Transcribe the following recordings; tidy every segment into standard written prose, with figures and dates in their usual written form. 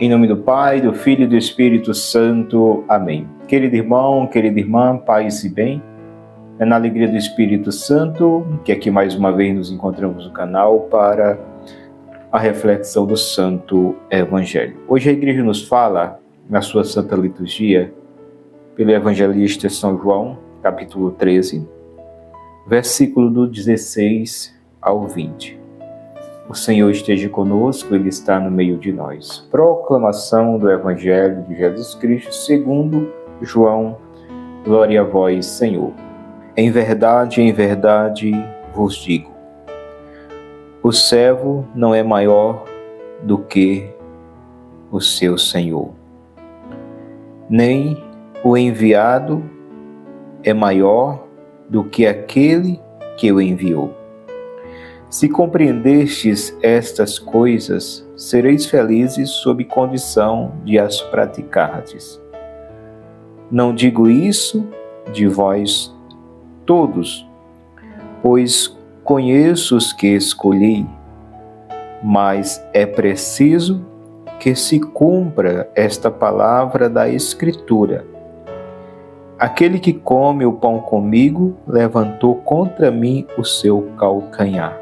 Em nome do Pai, do Filho e do Espírito Santo. Amém. Querido irmão, querida irmã, paz e bem. É na alegria do Espírito Santo que aqui mais uma vez nos encontramos no canal para a reflexão do Santo Evangelho. Hoje a Igreja nos fala, na sua Santa Liturgia, pelo Evangelista São João, capítulo 13, versículo do 16 ao 20. O Senhor esteja conosco, Ele está no meio de nós. Proclamação do Evangelho de Jesus Cristo segundo João. Glória a vós, Senhor. Em verdade vos digo, o servo não é maior do que o seu Senhor, nem o enviado é maior do que aquele que o enviou. Se compreendestes estas coisas, sereis felizes sob condição de as praticardes. Não digo isso de vós todos, pois conheço os que escolhi, mas é preciso que se cumpra esta palavra da Escritura. Aquele que come o pão comigo levantou contra mim o seu calcanhar.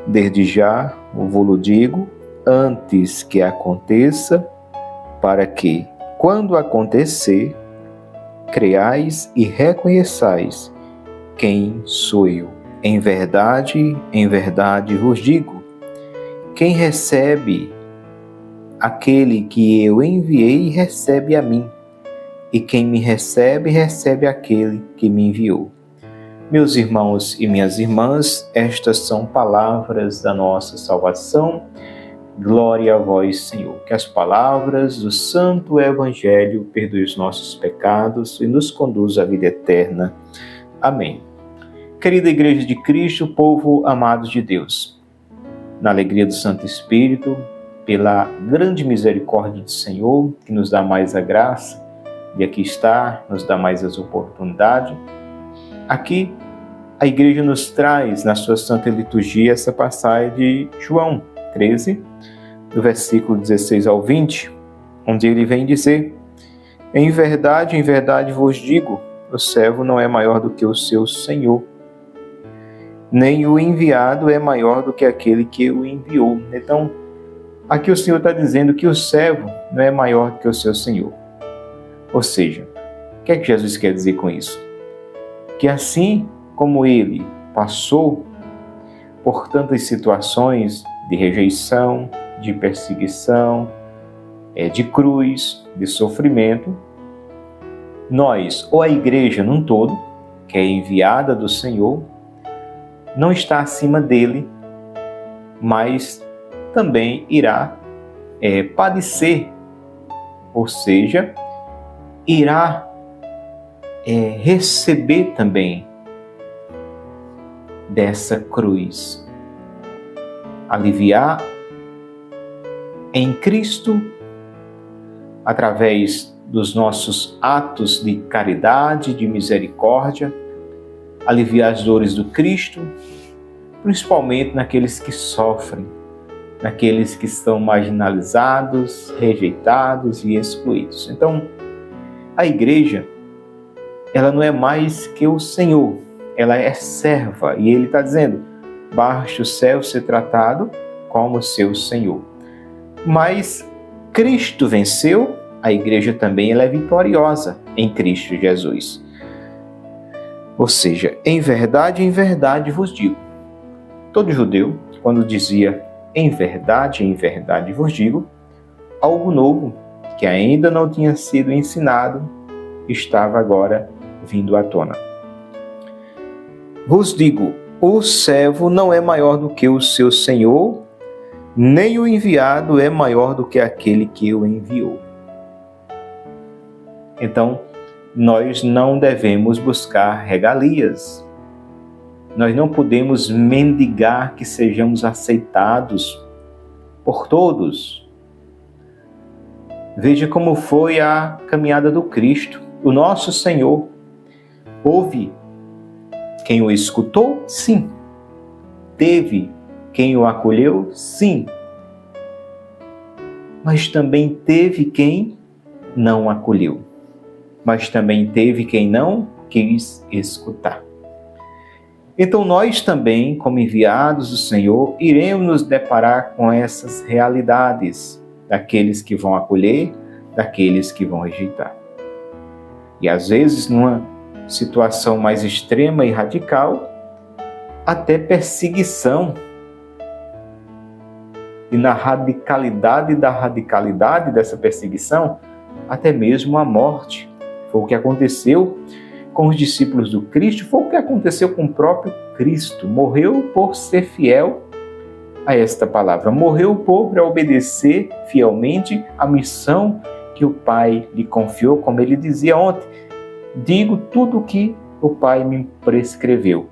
Desde já vou-lo digo, antes que aconteça, para que, quando acontecer, creais e reconheçais quem sou eu. Em verdade vos digo, quem recebe aquele que eu enviei, recebe a mim, e quem me recebe, recebe aquele que me enviou. Meus irmãos e minhas irmãs, estas são palavras da nossa salvação. Glória a vós, Senhor. Que as palavras do Santo Evangelho perdoem os nossos pecados e nos conduzam à vida eterna. Amém. Querida Igreja de Cristo, povo amado de Deus, na alegria do Santo Espírito, pela grande misericórdia do Senhor, que nos dá mais a graça de aqui estar, nos dá mais as oportunidades. Aqui, a Igreja nos traz, na sua Santa Liturgia, essa passagem de João 13, do versículo 16 ao 20, onde ele vem dizer: em verdade vos digo, o servo não é maior do que o seu Senhor, nem o enviado é maior do que aquele que o enviou. Então, aqui o Senhor está dizendo que o servo não é maior do que o seu Senhor. Ou seja, o que é que Jesus quer dizer com isso? Que assim como ele passou por tantas situações de rejeição, de perseguição, de cruz, de sofrimento, nós, ou a Igreja num todo, que é enviada do Senhor, não está acima dele, mas também irá padecer, ou seja, irá receber também dessa cruz, aliviar em Cristo, através dos nossos atos de caridade, de misericórdia, aliviar as dores do Cristo, principalmente naqueles que sofrem, naqueles que estão marginalizados, rejeitados e excluídos. Então, a Igreja, ela não é mais que o Senhor, ela é serva, e ele está dizendo, basta o servo ser tratado como seu Senhor. Mas Cristo venceu, a Igreja também ela é vitoriosa em Cristo Jesus. Ou seja, em verdade vos digo. Todo judeu, quando dizia em verdade vos digo, algo novo que ainda não tinha sido ensinado estava agora vindo à tona. Vos digo, o servo não é maior do que o seu Senhor, nem o enviado é maior do que aquele que o enviou. Então, nós não devemos buscar regalias. Nós não podemos mendigar que sejamos aceitados por todos. Veja como foi a caminhada do Cristo, o nosso Senhor. Houve quem o escutou? Sim. Teve quem o acolheu? Sim. mas também teve quem não acolheu. Mas também teve quem não quis escutar. Então nós também, como enviados do Senhor, iremos nos deparar com essas realidades, daqueles que vão acolher, daqueles que vão rejeitar. E às vezes, numa situação mais extrema e radical, até perseguição. E na radicalidade dessa perseguição, até mesmo a morte. Foi o que aconteceu com os discípulos do Cristo, foi o que aconteceu com o próprio Cristo. Morreu por ser fiel a esta palavra. Morreu para obedecer fielmente a missão que o Pai lhe confiou, como ele dizia ontem. Digo tudo o que o Pai me prescreveu.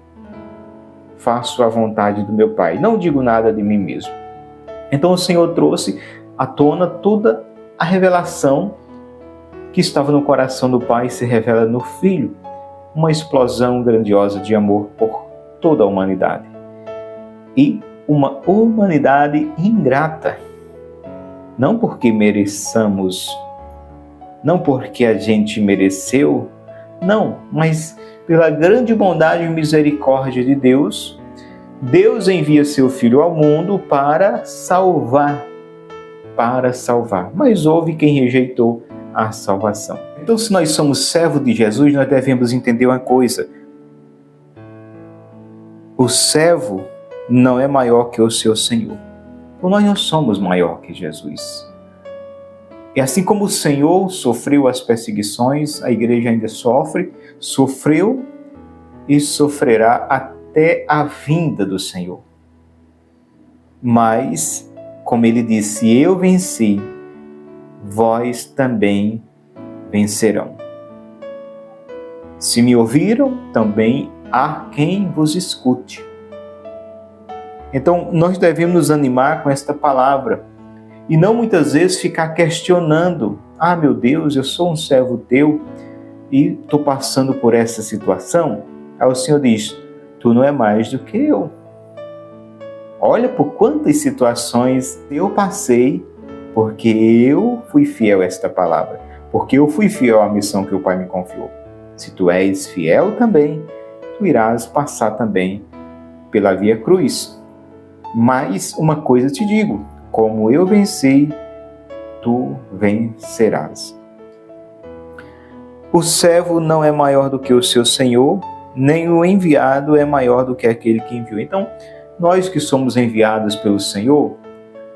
Faço a vontade do meu Pai. Não digo nada de mim mesmo. Então o Senhor trouxe à tona toda a revelação que estava no coração do Pai, se revela no Filho. Uma explosão grandiosa de amor por toda a humanidade. E uma humanidade ingrata. Não porque mereçamos, não porque a gente mereceu, não, mas pela grande bondade e misericórdia de Deus, Deus envia seu Filho ao mundo para salvar. Mas houve quem rejeitou a salvação. Então, se nós somos servos de Jesus, nós devemos entender uma coisa. O servo não é maior que o seu Senhor. Então, nós não somos maior que Jesus. E assim como o Senhor sofreu as perseguições, a igreja ainda sofreu e sofrerá até a vinda do Senhor. Mas, como ele disse, eu venci, vós também vencerão. Se me ouviram, também há quem vos escute. Então, nós devemos nos animar com esta palavra e não muitas vezes ficar questionando: ah, meu Deus, eu sou um servo teu e estou passando por essa situação. Aí o Senhor diz: tu não é mais do que eu. Olha por quantas situações eu passei, porque eu fui fiel a esta palavra, porque eu fui fiel à missão que o Pai me confiou. Se tu és fiel também, tu irás passar também pela via cruz. Mas uma coisa te digo: como eu venci, tu vencerás. O servo não é maior do que o seu Senhor, nem o enviado é maior do que aquele que enviou. Então, nós que somos enviados pelo Senhor,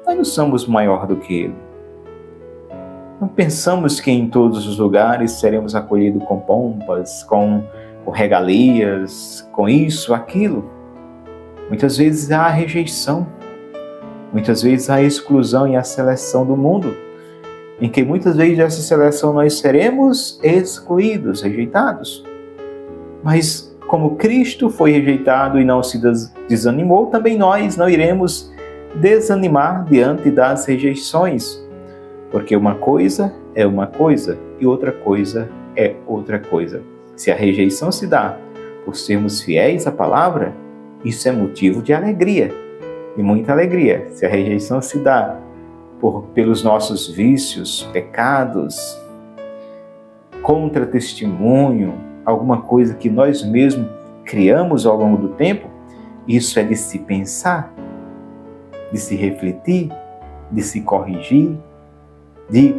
nós não somos maior do que Ele. Não pensamos que em todos os lugares seremos acolhidos com pompas, com regalias, com isso, aquilo. Muitas vezes há a rejeição, muitas vezes há a exclusão e a seleção do mundo, em que muitas vezes dessa seleção nós seremos excluídos, rejeitados. Mas como Cristo foi rejeitado e não se desanimou, também nós não iremos desanimar diante das rejeições, porque uma coisa é uma coisa e outra coisa é outra coisa. Se a rejeição se dá por sermos fiéis à palavra, isso é motivo de alegria, e muita alegria. Se a rejeição se dá pelos nossos vícios, pecados, contra-testemunho, alguma coisa que nós mesmos criamos ao longo do tempo, isso é de se pensar, de se refletir, de se corrigir, de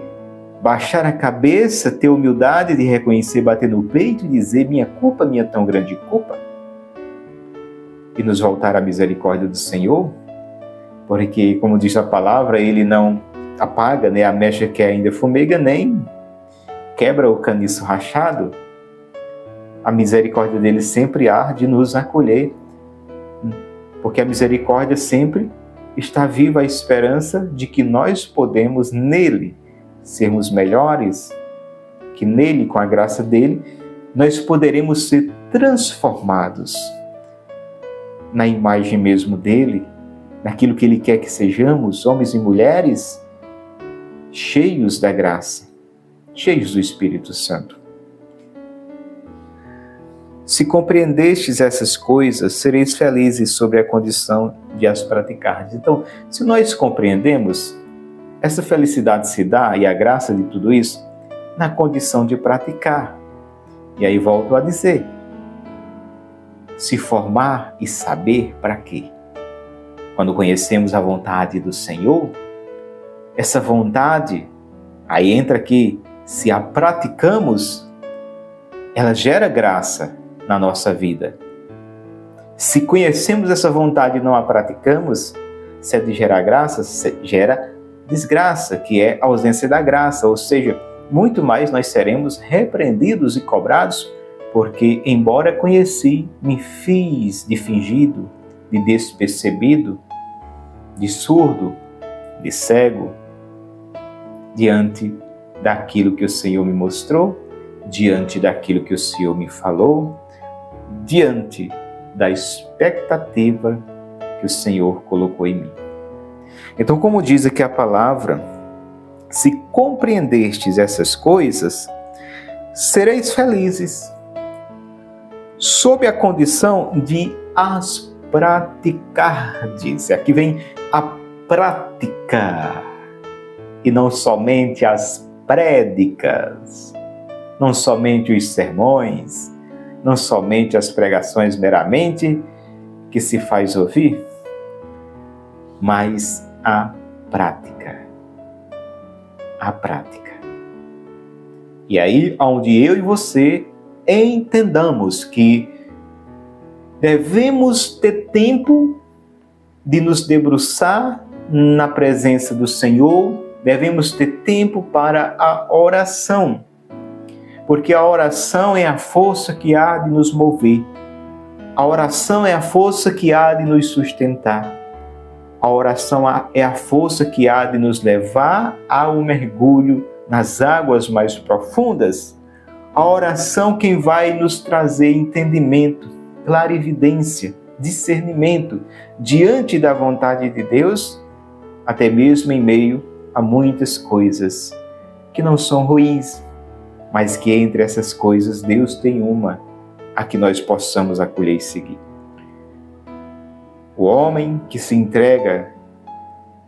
baixar a cabeça, ter humildade de reconhecer, bater no peito e dizer: minha culpa, minha tão grande culpa, e nos voltar à misericórdia do Senhor, porque, como diz a palavra, Ele não apaga, né, a mecha que ainda fumega, nem quebra o caniço rachado. A misericórdia dele sempre há de nos acolher, porque a misericórdia sempre está viva a esperança de que nós podemos nele sermos melhores, que nele, com a graça dele, nós poderemos ser transformados na imagem mesmo dele, naquilo que ele quer que sejamos, homens e mulheres cheios da graça, cheios do Espírito Santo. Se compreendestes essas coisas, sereis felizes sobre a condição de as praticardes. Então, se nós compreendemos, Essa felicidade se dá, e a graça de tudo isso, na condição de praticar. E aí volto a dizer, se formar e saber para quê? Quando conhecemos a vontade do Senhor, essa vontade, aí entra aqui, se a praticamos, ela gera graça na nossa vida. Se conhecemos essa vontade e não a praticamos, se é de gerar graça, gera desgraça, que é a ausência da graça, ou seja, muito mais nós seremos repreendidos e cobrados, porque, embora conheci, me fiz de fingido, de despercebido, de surdo, de cego, diante daquilo que o Senhor me mostrou, diante daquilo que o Senhor me falou, diante da expectativa que o Senhor colocou em mim. Então, como diz aqui a palavra, se compreendestes essas coisas, sereis felizes, sob a condição de as praticardes. Aqui vem a prática, e não somente as prédicas, não somente os sermões, não somente as pregações meramente que se faz ouvir, mas a prática. A prática. E aí, onde eu e você entendamos que devemos ter tempo de nos debruçar na presença do Senhor, devemos ter tempo para a oração, porque a oração é a força que há de nos mover, a oração é a força que há de nos sustentar, a oração é a força que há de nos levar ao mergulho nas águas mais profundas, a oração quem vai nos trazer entendimento, clarividência, discernimento diante da vontade de Deus, até mesmo em meio a muitas coisas que não são ruins, mas que entre essas coisas Deus tem uma a que nós possamos acolher e seguir. O homem que se entrega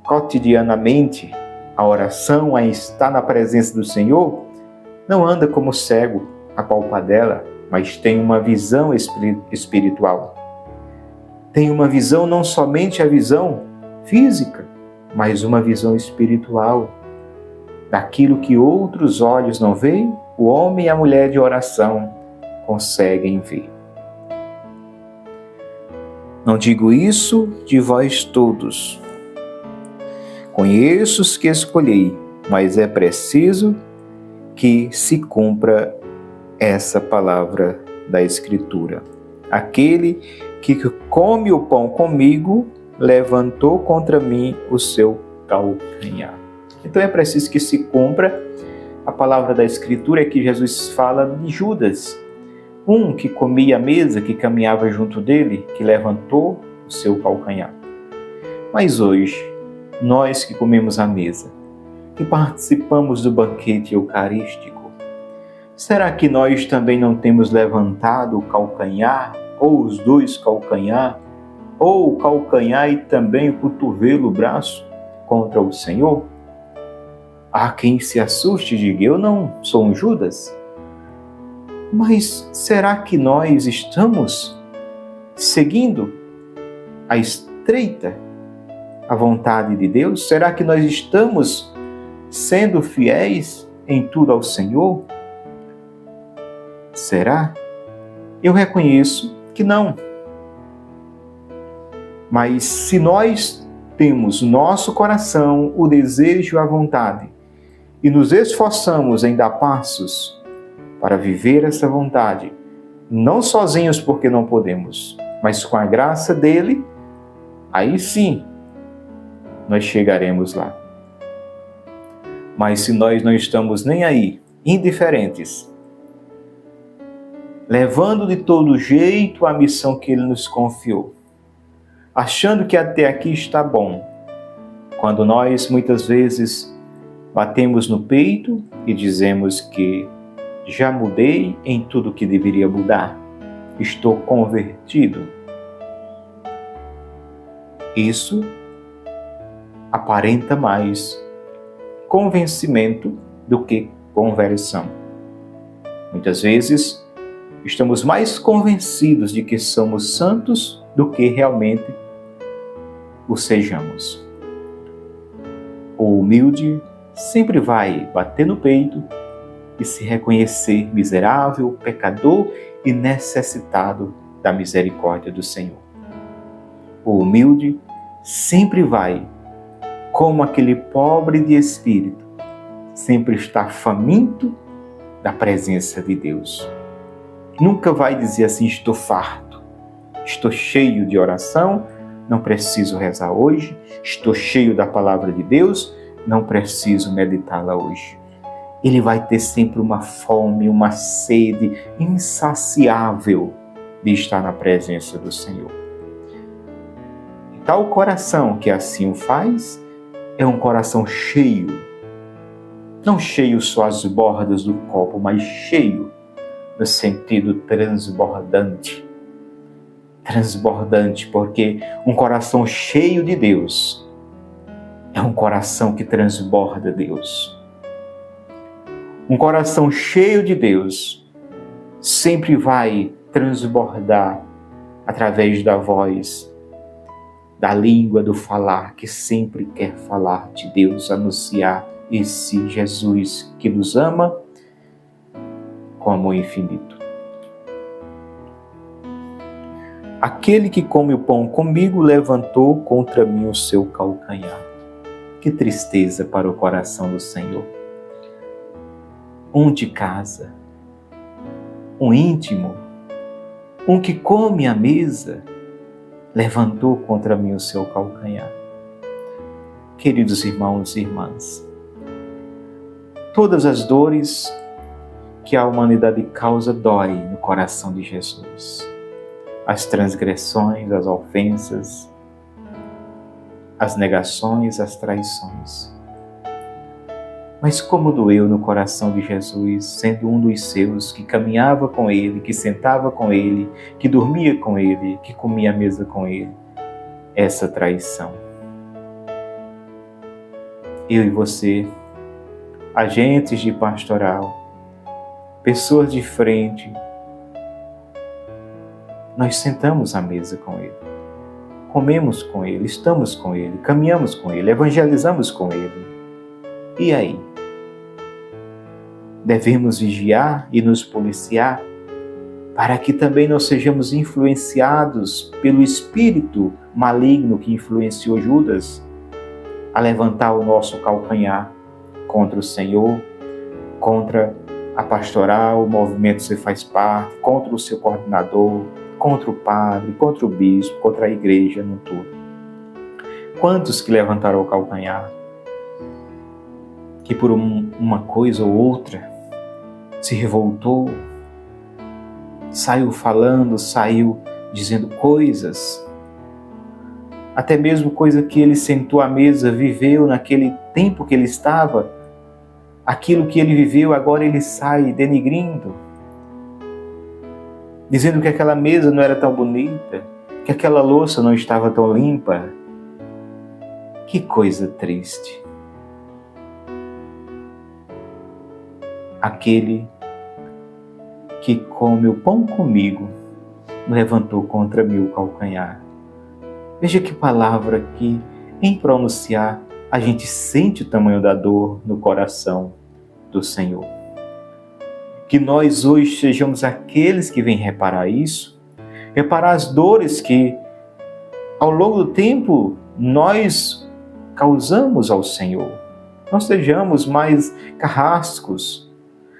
cotidianamente à oração, a estar na presença do Senhor, não anda como cego a palpadela, mas tem uma visão espiritual. Tem uma visão, não somente a visão física, mas uma visão espiritual. Daquilo que outros olhos não veem, o homem e a mulher de oração conseguem ver. Não digo isso de vós todos. Conheço os que escolhi, mas é preciso que se cumpra essa palavra da Escritura. Aquele que come o pão comigo, levantou contra mim o seu calcanhar. Então é preciso que se cumpra a palavra da Escritura, é que Jesus fala de Judas, um que comia a mesa, que caminhava junto dele, que levantou o seu calcanhar. Mas hoje, nós que comemos a mesa, que participamos do banquete eucarístico, será que nós também não temos levantado o calcanhar, ou os dois calcanhar, ou o calcanhar e também o cotovelo, o braço, contra o Senhor? Há quem se assuste e diga, eu não sou um Judas. Mas será que nós estamos seguindo a estreita a vontade de Deus? Será que nós estamos sendo fiéis em tudo ao Senhor? Será? Eu reconheço que não. Mas se nós temos no nosso coração o desejo e a vontade e nos esforçamos em dar passos para viver essa vontade, não sozinhos porque não podemos, mas com a graça dele, aí sim nós chegaremos lá. Mas se nós não estamos nem aí, indiferentes, levando de todo jeito a missão que ele nos confiou, achando que até aqui está bom, quando nós muitas vezes batemos no peito e dizemos que já mudei em tudo que deveria mudar, estou convertido. Isso aparenta mais convencimento do que conversão. Muitas vezes, estamos mais convencidos de que somos santos do que realmente o sejamos. O humilde sempre vai bater no peito e se reconhecer miserável, pecador e necessitado da misericórdia do Senhor. O humilde sempre vai, como aquele pobre de espírito, sempre está faminto da presença de Deus. Nunca vai dizer assim: estou farto, estou cheio de oração, não preciso rezar hoje, estou cheio da palavra de Deus, não preciso meditá-la hoje. Ele vai ter sempre uma fome, uma sede insaciável de estar na presença do Senhor. E tal coração que assim o faz é um coração cheio, não cheio só às bordas do copo, mas cheio no sentido transbordante. Transbordante, porque um coração cheio de Deus é um coração que transborda Deus. Um coração cheio de Deus sempre vai transbordar através da voz, da língua, do falar, que sempre quer falar de Deus, anunciar esse Jesus que nos ama com amor infinito. Aquele que come o pão comigo levantou contra mim o seu calcanhar. Que tristeza para o coração do Senhor. Um de casa, um íntimo, um que come à mesa, levantou contra mim o seu calcanhar. Queridos irmãos e irmãs, todas as dores que a humanidade causa dói no coração de Jesus. As transgressões, as ofensas, as negações, as traições. Mas como doeu no coração de Jesus, sendo um dos seus, que caminhava com ele, que sentava com ele, que dormia com ele, que comia à mesa com ele, essa traição. Eu e você, agentes de pastoral, pessoas de frente, nós sentamos à mesa com ele, comemos com ele, estamos com ele, caminhamos com ele, evangelizamos com ele. E aí? Devemos vigiar e nos policiar para que também não sejamos influenciados pelo espírito maligno que influenciou Judas a levantar o nosso calcanhar contra o Senhor, contra a pastoral, o movimento que você faz parte, contra o seu coordenador, contra o padre, contra o bispo, contra a igreja no todo. Quantos que levantaram o calcanhar, que por uma coisa ou outra se revoltou, saiu falando, saiu dizendo coisas, até mesmo coisa que ele sentou à mesa, viveu naquele tempo que ele estava, aquilo que ele viveu, agora ele sai denigrindo, dizendo que aquela mesa não era tão bonita, que aquela louça não estava tão limpa. Que coisa triste. Aquele que come o pão comigo levantou contra mim o calcanhar. Veja que palavra que, em pronunciar, a gente sente o tamanho da dor no coração do Senhor. Que nós hoje sejamos aqueles que vêm reparar isso, reparar as dores que, ao longo do tempo, nós causamos ao Senhor. Não sejamos mais carrascos,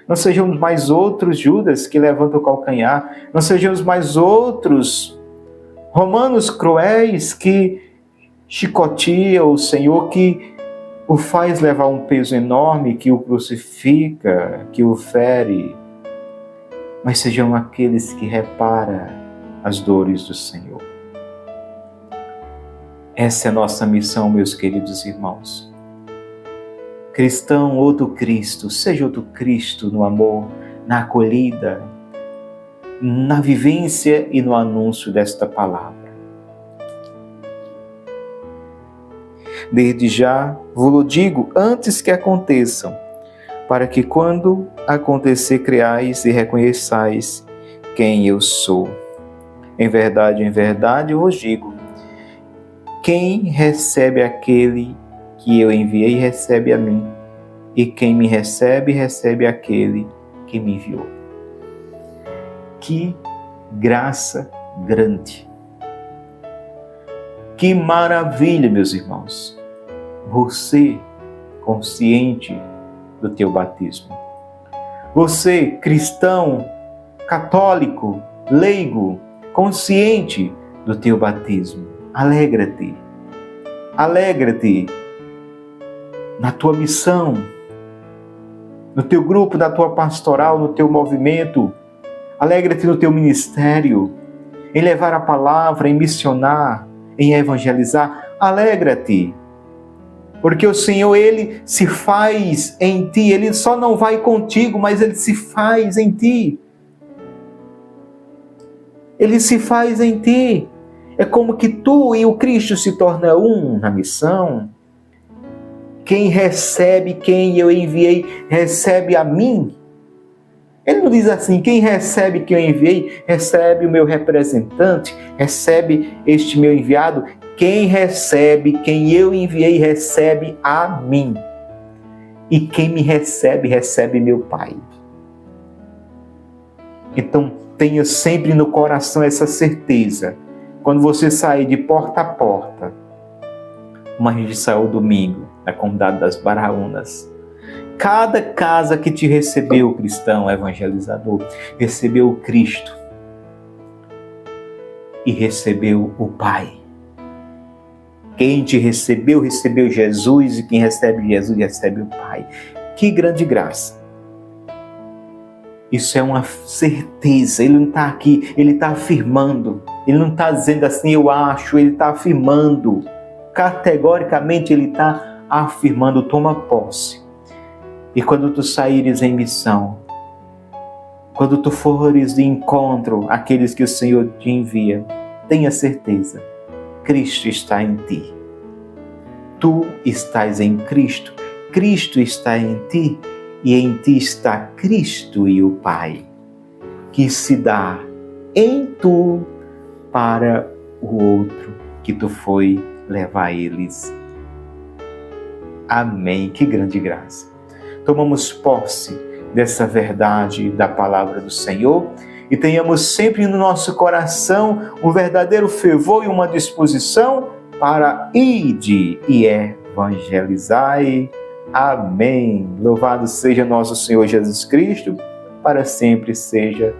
não sejamos mais outros Judas que levantam o calcanhar, não sejamos mais outros romanos cruéis que chicoteam o Senhor, que o faz levar um peso enorme, que o crucifica, que o fere, mas sejam aqueles que reparam as dores do Senhor. Essa é a nossa missão, meus queridos irmãos. Cristão ou do Cristo, seja o do Cristo no amor, na acolhida, na vivência e no anúncio desta palavra. Desde já vos digo antes que aconteçam, para que quando acontecer creais e reconheçais quem eu sou. Em verdade vos digo, quem recebe aquele que eu enviei, recebe a mim, e quem me recebe, recebe aquele que me enviou. Que graça grande! Que maravilha, meus irmãos! Você, consciente do teu batismo. Você, cristão, católico, leigo, consciente do teu batismo. Alegra-te. Alegra-te na tua missão, no teu grupo, na tua pastoral, no teu movimento. Alegra-te no teu ministério, em levar a palavra, em missionar, em evangelizar. Alegra-te, porque o Senhor, Ele se faz em ti. Ele só não vai contigo, mas Ele se faz em ti. Ele se faz em ti. É como que tu e o Cristo se tornam um na missão. Quem recebe quem eu enviei, recebe a mim. Ele não diz assim, quem recebe quem eu enviei, recebe o meu representante, recebe este meu enviado. Quem recebe quem eu enviei, recebe a mim. E quem me recebe, recebe meu Pai. Então, tenha sempre no coração essa certeza. Quando você sair de porta a porta, como a gente saiu domingo, na comunidade das Baraunas, cada casa que te recebeu, cristão, evangelizador, recebeu o Cristo e recebeu o Pai. Quem te recebeu, recebeu Jesus, e quem recebe Jesus, recebe o Pai. Que grande graça! Isso é uma certeza. Ele não está aqui, ele está afirmando. Ele não está dizendo assim, eu acho, ele está afirmando. Categoricamente ele está afirmando, toma posse. E quando tu saíres em missão, quando tu fores de encontro àqueles que o Senhor te envia, tenha certeza, Cristo está em ti. Tu estás em Cristo, Cristo está em ti, e em ti está Cristo e o Pai, que se dá em tu para o outro que tu foi levar eles. Amém. Que grande graça. Tomamos posse dessa verdade da palavra do Senhor e tenhamos sempre no nosso coração um verdadeiro fervor e uma disposição para ide e evangelizai. Amém. Louvado seja nosso Senhor Jesus Cristo, para sempre seja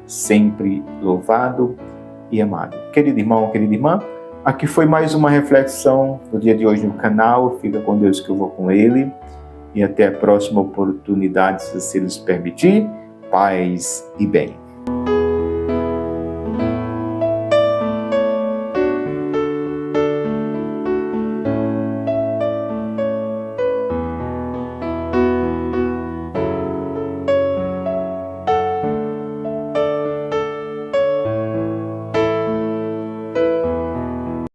sempre louvado e amado. Querido irmão, querida irmã, aqui foi mais uma reflexão do dia de hoje no canal. Fica com Deus que eu vou com Ele. E até a próxima oportunidade, se Ele nos permitir. Paz e bem.